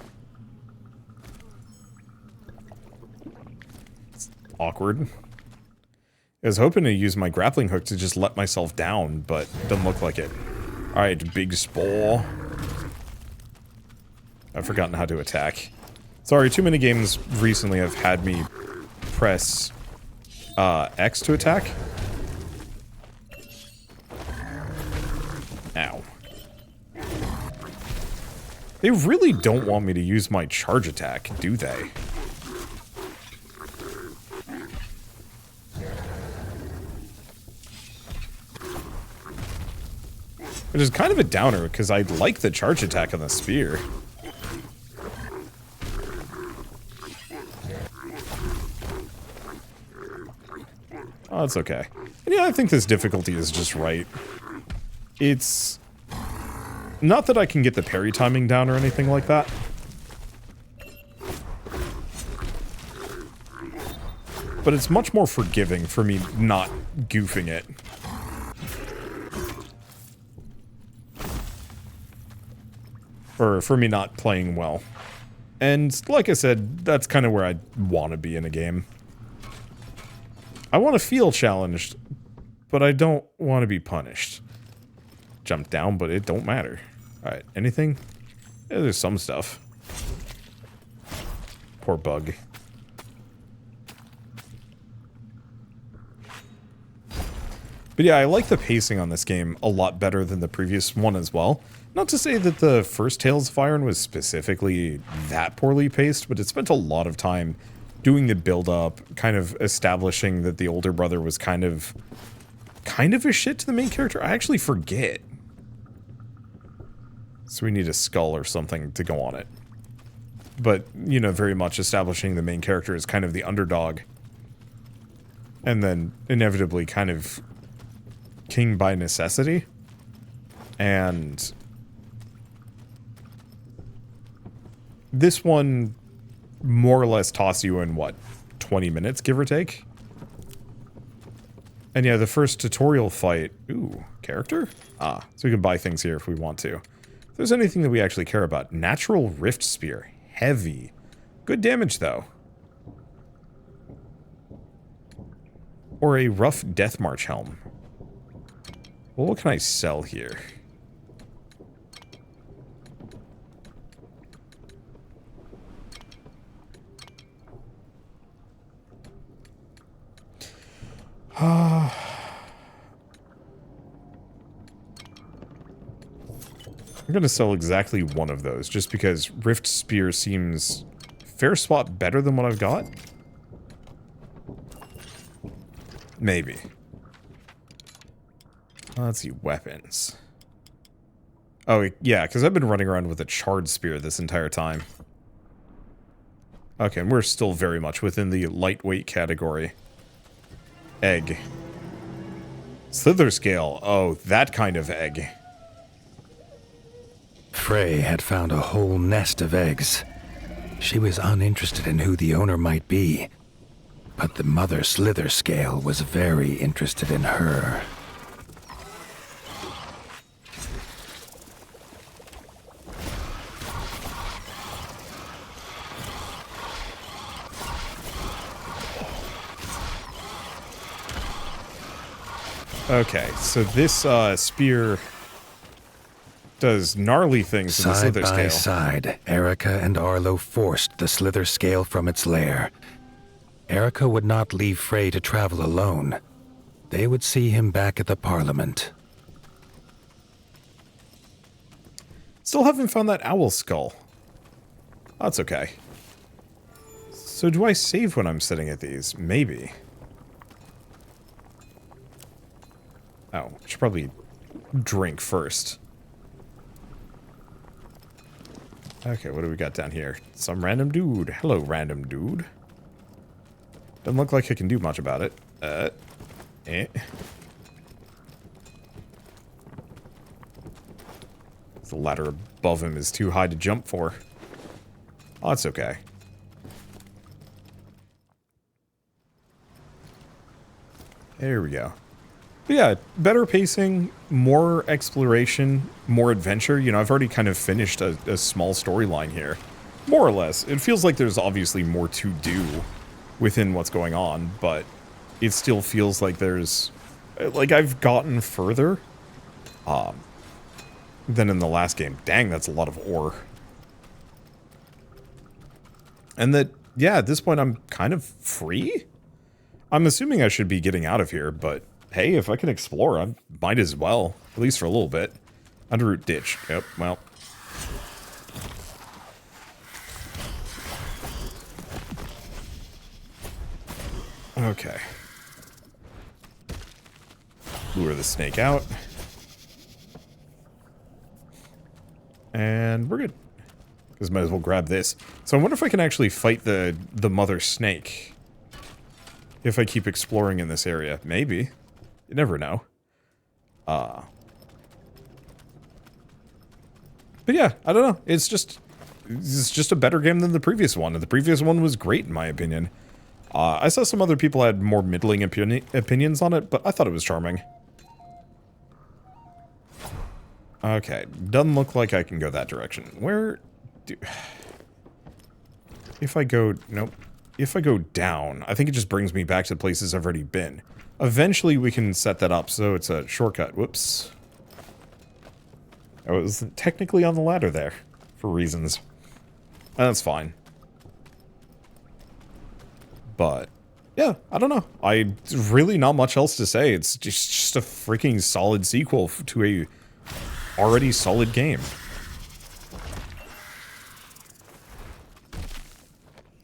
It's awkward. I was hoping to use my grappling hook to just let myself down, but it doesn't look like it. Alright, big spore. I've forgotten how to attack. Sorry, too many games recently have had me press X to attack. Ow. They really don't want me to use my charge attack, do they? Which is kind of a downer, because I like the charge attack on the spear. Oh, it's okay. And yeah, I think this difficulty is just right. It's... not that I can get the parry timing down or anything like that. But it's much more forgiving for me not goofing it. Or for me not playing well. And like I said, that's kind of where I want to be in a game. I want to feel challenged, but I don't want to be punished. Jump down, but it don't matter. Alright, anything? Yeah, there's some stuff. Poor bug. But yeah, I like the pacing on this game a lot better than the previous one as well. Not to say that the first Tales of Iron was specifically that poorly paced, but it spent a lot of time doing the build-up, kind of establishing that the older brother was kind of a shit to the main character. I actually forget. So we need a skull or something to go on it. But, you know, very much establishing the main character as kind of the underdog. And then inevitably kind of king by necessity. And this one more or less toss you in, what, 20 minutes, give or take? And yeah, the first tutorial fight... Ooh, character? Ah, so we can buy things here if we want to. If there's anything that we actually care about. Natural Rift Spear. Heavy. Good damage, though. Or a Rough Death March Helm. Well, what can I sell here? I'm gonna sell exactly one of those, just because Rift Spear seems fair swap better than what I've got. Maybe. Let's see, weapons. Oh, yeah, because I've been running around with a charred spear this entire time. Okay, and we're still very much within the lightweight category. Egg. Slither scale. Oh, that kind of egg. Frey had found a whole nest of eggs. She was uninterested in who the owner might be, but the mother Slither scale was very interested in her. Okay, so this spear does gnarly things to the Slither scale. Side by side, Erica and Arlo forced the Slither scale from its lair. Erica would not leave Frey to travel alone. They would see him back at the Parliament. Still haven't found that owl skull. That's okay. So do I save when I'm sitting at these? Maybe. Oh, I should probably drink first. Okay, what do we got down here? Some random dude. Hello, random dude. Doesn't look like I can do much about it. The ladder above him is too high to jump for. Oh, that's okay. There we go. But yeah, better pacing, more exploration, more adventure. You know, I've already kind of finished a small storyline here. More or less. It feels like there's obviously more to do within what's going on, but it still feels like there's... Like, I've gotten further than in the last game. Dang, that's a lot of ore. And that, yeah, at this point I'm kind of free? I'm assuming I should be getting out of here, but hey, if I can explore, I might as well. At least for a little bit. Underroot ditch. Yep, well. Okay. Lure the snake out. And we're good. Because might as well grab this. So I wonder if I can actually fight the mother snake. If I keep exploring in this area. Maybe. You never know. But yeah, I don't know. It's just a better game than the previous one. And the previous one was great, in my opinion. I saw some other people had more middling opinions on it, but I thought it was charming. Okay, doesn't look like I can go that direction. Where do... If I go... Nope. If I go down, I think it just brings me back to places I've already been. Eventually we can set that up so it's a shortcut. Whoops. I was technically on the ladder there, for reasons. That's fine. But, yeah, I don't know. Really not much else to say. It's just a freaking solid sequel to a already solid game.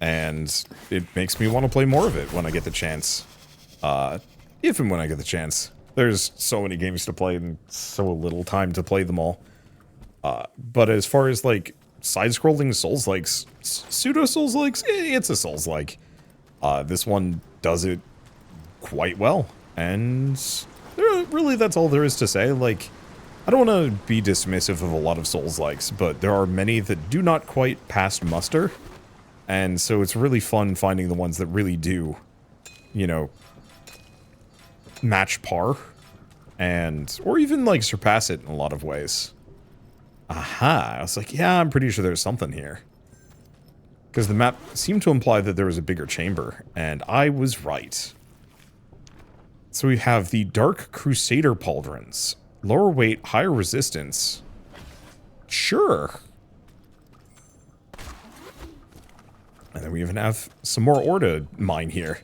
And it makes me want to play more of it when I get the chance. If and when I get the chance. There's so many games to play and so little time to play them all. But as far as, like, side-scrolling Souls-likes, pseudo-Souls-likes, it's a Souls-like. This one does it quite well. And really that's all there is to say. Like, I don't want to be dismissive of a lot of Souls-likes, but there are many that do not quite pass muster. And so it's really fun finding the ones that really do, you know, match par. And, or even, like, surpass it in a lot of ways. Aha, I was like, yeah, I'm pretty sure there's something here. Because the map seemed to imply that there was a bigger chamber, and I was right. So we have the Dark Crusader Pauldrons. Lower weight, higher resistance. Sure. And then we even have some more ore to mine here.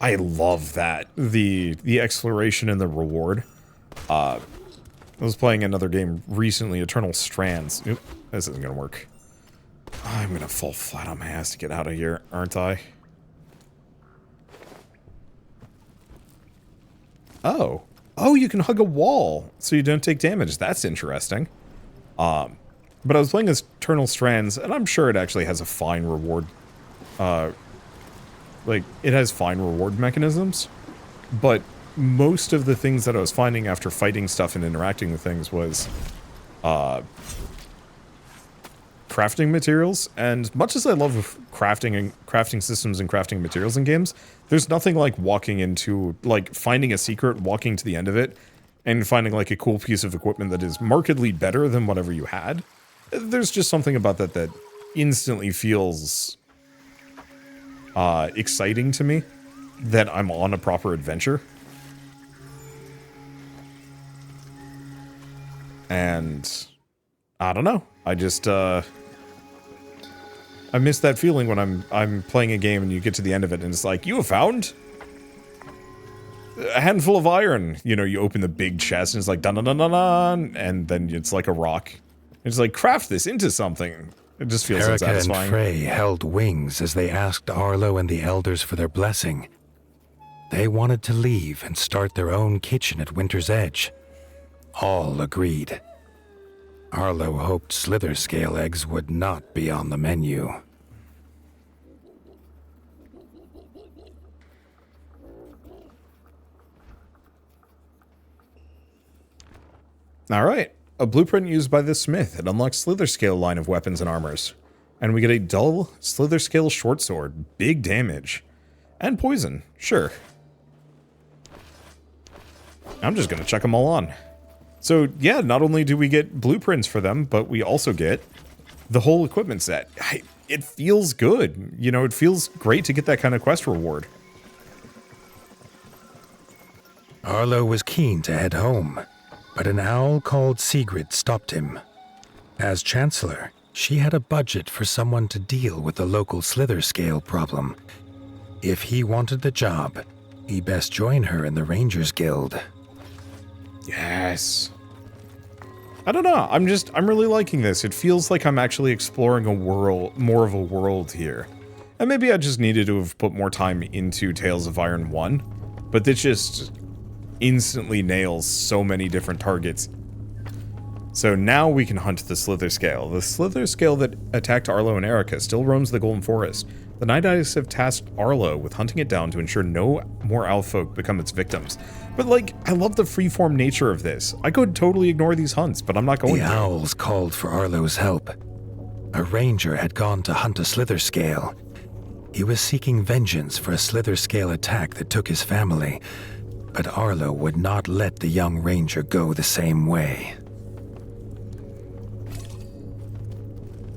I love that. The exploration and the reward. I was playing another game recently, Eternal Strands. Oop, this isn't gonna work. I'm gonna fall flat on my ass to get out of here, aren't I? Oh. Oh, you can hug a wall, so you don't take damage. That's interesting. But I was playing as Eternal Strands, and I'm sure it actually has a fine reward. Like, it has fine reward mechanisms. But most of the things that I was finding after fighting stuff and interacting with things was, crafting materials, and much as I love crafting systems and crafting materials in games, there's nothing like walking into, like, finding a secret, walking to the end of it, and finding, like, a cool piece of equipment that is markedly better than whatever you had. There's just something about that that instantly feels exciting to me, that I'm on a proper adventure. And I don't know. I just I miss that feeling when I'm playing a game and you get to the end of it and it's like, you have found a handful of iron. You know, you open the big chest and it's like dun dun dun dun dun, and then it's like a rock. It's like, craft this into something. It just feels so satisfying. And Frey held wings as they asked Arlo and the elders for their blessing. They wanted to leave and start their own kitchen at Winter's Edge. All agreed. Arlo hoped slither scale eggs would not be on the menu. All right. a blueprint used by the smith. It unlocks slither scale line of weapons and armors. And we get a dull slither scale short sword. Big damage. And poison. Sure. I'm just going to chuck them all on. So, yeah, not only do we get blueprints for them, but we also get the whole equipment set. It feels good. You know, it feels great to get that kind of quest reward. Arlo was keen to head home, but an owl called Sigrid stopped him. As Chancellor, she had a budget for someone to deal with the local slither scale problem. If he wanted the job, he best join her in the Rangers Guild. Yes. I don't know. I'm really liking this. It feels like I'm actually exploring a world, more of a world here. And maybe I just needed to have put more time into Tales of Iron 1, but this just instantly nails so many different targets. So now we can hunt the Slither Scale. The Slither Scale that attacked Arlo and Erica still roams the Golden Forest. The Night Eyes have tasked Arlo with hunting it down to ensure no more owl folk become its victims. But like, I love the freeform nature of this. I could totally ignore these hunts, but I'm not going to. The owls called for Arlo's help. A ranger had gone to hunt a Slither Scale. He was seeking vengeance for a Slither Scale attack that took his family, but Arlo would not let the young ranger go the same way.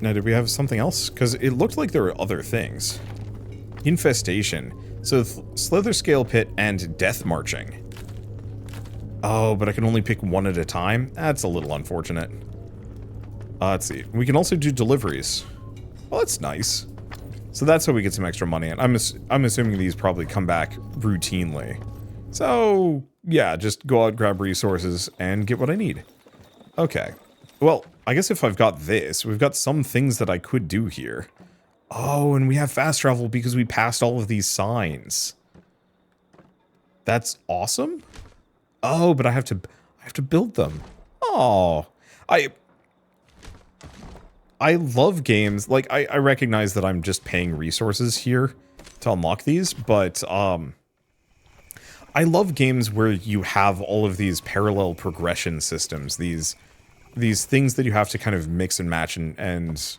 Now, did we have something else? Because it looked like there were other things. Infestation. So, Slither Scale Pit and Death Marching. Oh, but I can only pick one at a time? That's a little unfortunate. Let's see. We can also do deliveries. Well, that's nice. So that's how we get some extra money. And I'm assuming these probably come back routinely. So, yeah, just go out, grab resources, and get what I need. Okay. Well, I guess if I've got this, we've got some things that I could do here. Oh, and we have fast travel because we passed all of these signs. That's awesome. Oh, but I have to build them. Oh, I love games. Like, I recognize that I'm just paying resources here to unlock these, but I love games where you have all of these parallel progression systems, these things that you have to kind of mix and match and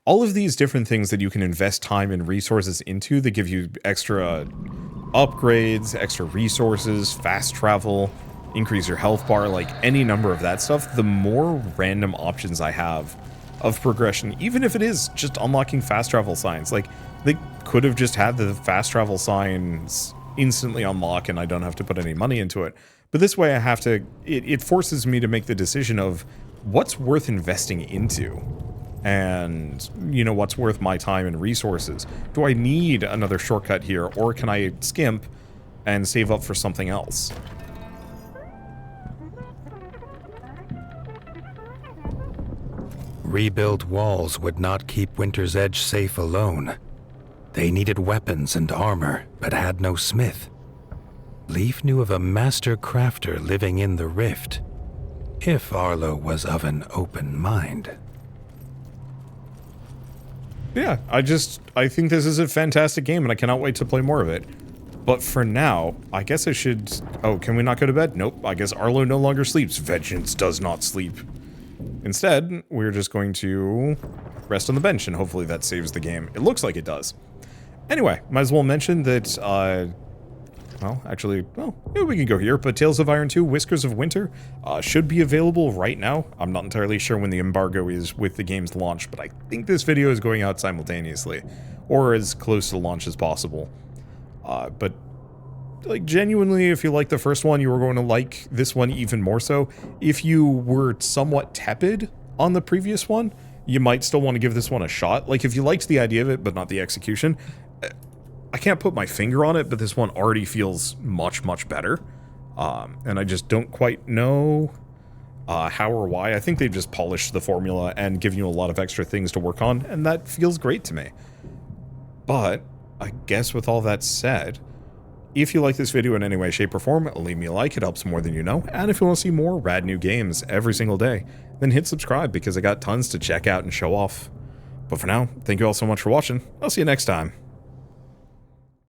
all of these different things that you can invest time and resources into that give you extra upgrades, extra resources, fast travel, increase your health bar, like any number of that stuff. The more random options I have of progression, even if it is just unlocking fast travel signs, like they could have just had the fast travel signs instantly unlock and I don't have to put any money into it. But this way I have to, it forces me to make the decision of what's worth investing into and, you know, what's worth my time and resources. Do I need another shortcut here, or can I skimp and save up for something else? Rebuilt walls would not keep Winter's Edge safe alone. They needed weapons and armor, but had no smith. Leaf knew of a master crafter living in the rift, if Arlo was of an open mind. Yeah, I think this is a fantastic game and I cannot wait to play more of it. But for now, I guess I should... Oh, can we not go to bed? Nope, I guess Arlo no longer sleeps. Vengeance does not sleep. Instead, we're just going to rest on the bench and hopefully that saves the game. It looks like it does. Anyway, might as well mention that, well, actually, well, yeah, we can go here, but Tales of Iron 2 Whiskers of Winter should be available right now. I'm not entirely sure when the embargo is with the game's launch, but I think this video is going out simultaneously, or as close to launch as possible. But, like, genuinely, if you like the first one, you are going to like this one even more so. If you were somewhat tepid on the previous one, you might still want to give this one a shot. Like, if you liked the idea of it, but not the execution, I can't put my finger on it, but this one already feels much, much better. And I just don't quite know how or why. I think they've just polished the formula and given you a lot of extra things to work on, and that feels great to me. But I guess with all that said, if you like this video in any way, shape, or form, leave me a like. It helps more than you know. And if you want to see more rad new games every single day, then hit subscribe because I got tons to check out and show off. But for now, thank you all so much for watching. I'll see you next time.